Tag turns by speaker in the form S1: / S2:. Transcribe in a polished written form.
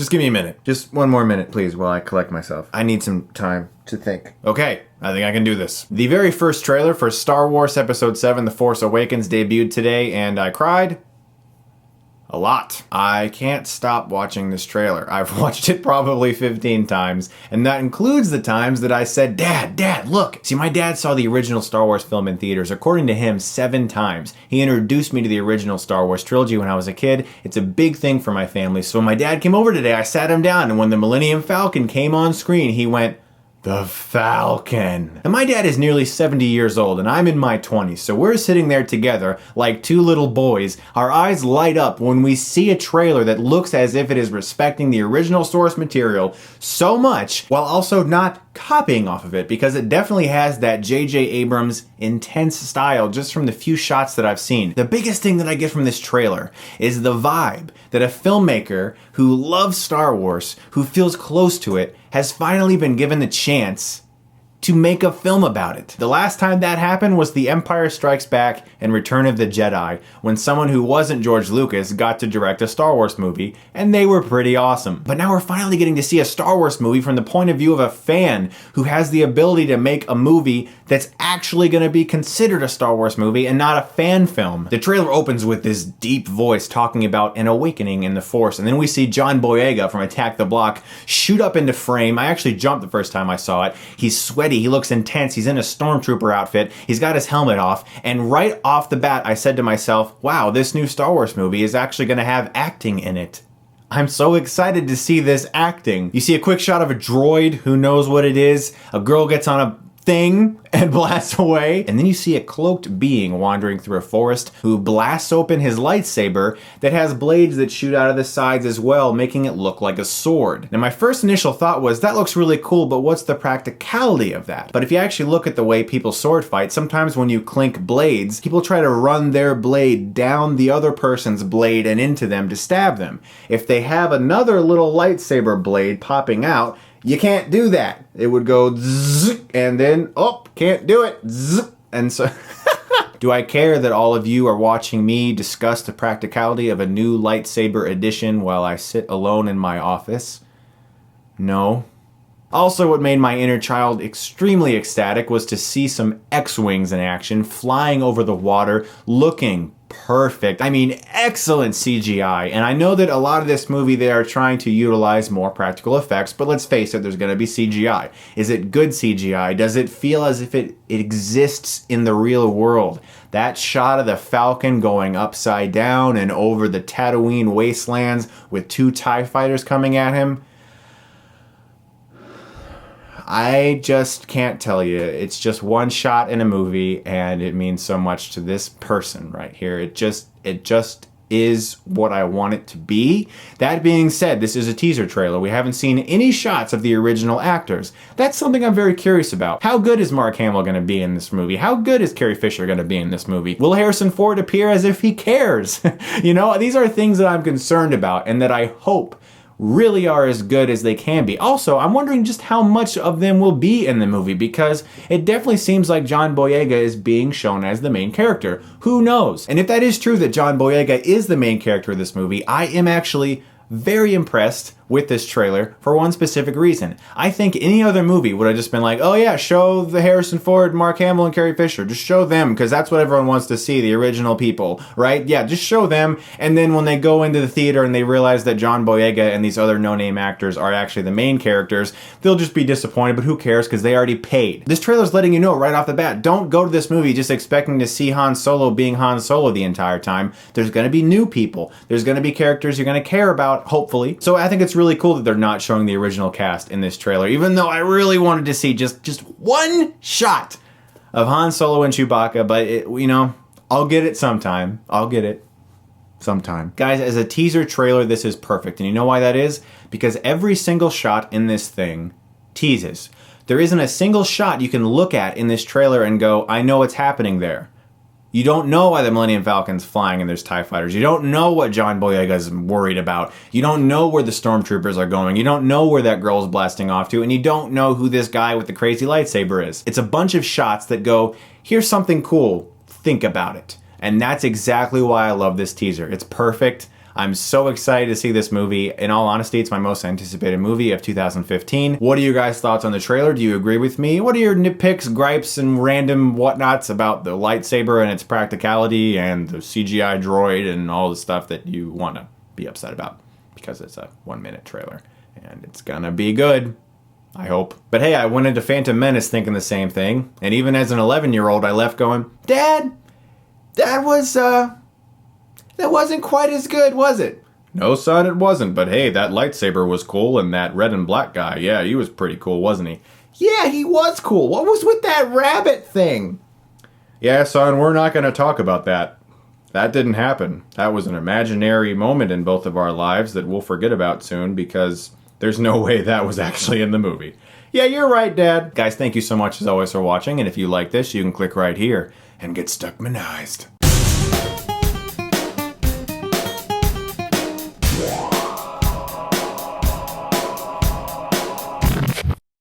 S1: Just give me a minute. Just one more minute, please, while I collect myself. I need some time to think. Okay, I think I can do this. The very first trailer for Star Wars Episode 7, The Force Awakens, debuted today, and I cried a lot. I can't stop watching this trailer. I've watched it probably 15 times, and that includes the times that I said, Dad, look. See, my dad saw the original Star Wars film in theaters, according to him, 7 times. He introduced me to the original Star Wars trilogy when I was a kid. It's a big thing for my family. So when my dad came over today, I sat him down, and when the Millennium Falcon came on screen, he went, "The Falcon." And my dad is nearly 70 years old and I'm in my 20s, so we're sitting there together like 2 little boys. Our eyes light up when we see a trailer that looks as if it is respecting the original source material so much while also not copying off of it, because it definitely has that J.J. Abrams intense style just from the few shots that I've seen. The biggest thing that I get from this trailer is the vibe that a filmmaker who loves Star Wars, who feels close to it, has finally been given the chance to make a film about it. The last time that happened was The Empire Strikes Back and Return of the Jedi, when someone who wasn't George Lucas got to direct a Star Wars movie, and they were pretty awesome. But now we're finally getting to see a Star Wars movie from the point of view of a fan who has the ability to make a movie that's actually going to be considered a Star Wars movie and not a fan film. The trailer opens with this deep voice talking about an awakening in the Force, and then we see John Boyega from Attack the Block shoot up into frame. I actually jumped the first time I saw it. He's sweaty, he looks intense, he's in a stormtrooper outfit, he's got his helmet off, and right off the bat I said to myself, wow, this new Star Wars movie is actually going to have acting in it. I'm so excited to see this acting. You see a quick shot of a droid who knows what it is, a girl gets on a thing and blasts away, and then you see a cloaked being wandering through a forest who blasts open his lightsaber that has blades that shoot out of the sides as well, making it look like a sword. Now my first initial thought was, that looks really cool, but what's the practicality of that? But if you actually look at the way people sword fight, sometimes when you clink blades, people try to run their blade down the other person's blade and into them to stab them. If they have another little lightsaber blade popping out, you can't do that. It would go zzz, and then, oh, can't do it, zzz, and so... Do I care that all of you are watching me discuss the practicality of a new lightsaber edition while I sit alone in my office? No. Also, what made my inner child extremely ecstatic was to see some X-Wings in action, flying over the water, looking perfect. I mean, excellent CGI. And I know that a lot of this movie, they are trying to utilize more practical effects, but let's face it, there's going to be CGI. Is it good CGI? Does it feel as if it exists in the real world? That shot of the Falcon going upside down and over the Tatooine wastelands with 2 TIE fighters coming at him, I just can't tell you. It's just one shot in a movie and it means so much to this person right here. It just is what I want it to be. That being said, this is a teaser trailer. We haven't seen any shots of the original actors. That's something I'm very curious about. How good is Mark Hamill going to be in this movie? How good is Carrie Fisher going to be in this movie? Will Harrison Ford appear as if he cares? You know, these are things that I'm concerned about and that I hope really are as good as they can be. Also, I'm wondering just how much of them will be in the movie, because it definitely seems like John Boyega is being shown as the main character. Who knows? And if that is true, that John Boyega is the main character of this movie, I am actually very impressed with this trailer for one specific reason. I think any other movie would have just been like, oh yeah, show the Harrison Ford, Mark Hamill, and Carrie Fisher. Just show them, because that's what everyone wants to see, the original people, right? Yeah, just show them, and then when they go into the theater and they realize that John Boyega and these other no-name actors are actually the main characters, they'll just be disappointed, but who cares, because they already paid. This trailer's letting you know right off the bat, don't go to this movie just expecting to see Han Solo being Han Solo the entire time. There's gonna be new people. There's gonna be characters you're gonna care about, hopefully. So I think it's really cool that they're not showing the original cast in this trailer, even though I really wanted to see just one shot of Han Solo and Chewbacca, but you know, I'll get it sometime. I'll get it sometime. Guys, as a teaser trailer, this is perfect. And you know why that is? Because every single shot in this thing teases. There isn't a single shot you can look at in this trailer and go, I know what's happening there. You don't know why the Millennium Falcon's flying and there's TIE fighters. You don't know what John Boyega's worried about. You don't know where the stormtroopers are going. You don't know where that girl's blasting off to. And you don't know who this guy with the crazy lightsaber is. It's a bunch of shots that go, here's something cool. Think about it. And that's exactly why I love this teaser. It's perfect. I'm so excited to see this movie. In all honesty, it's my most anticipated movie of 2015. What are you guys' thoughts on the trailer? Do you agree with me? What are your nitpicks, gripes, and random whatnots about the lightsaber and its practicality and the CGI droid and all the stuff that you want to be upset about? Because it's a 1-minute trailer. And it's gonna be good. I hope. But hey, I went into Phantom Menace thinking the same thing. And even as an 11-year-old, I left going, Dad, that wasn't quite as good, was it? No, son, it wasn't. But hey, that lightsaber was cool, and that red and black guy, yeah, he was pretty cool, wasn't he? Yeah, he was cool. What was with that rabbit thing? Yeah, son, we're not gonna talk about that. That didn't happen. That was an imaginary moment in both of our lives that we'll forget about soon because there's no way that was actually in the movie. Yeah, you're right, Dad. Guys, thank you so much as always for watching, and if you like this, you can click right here and get Stuckmanized.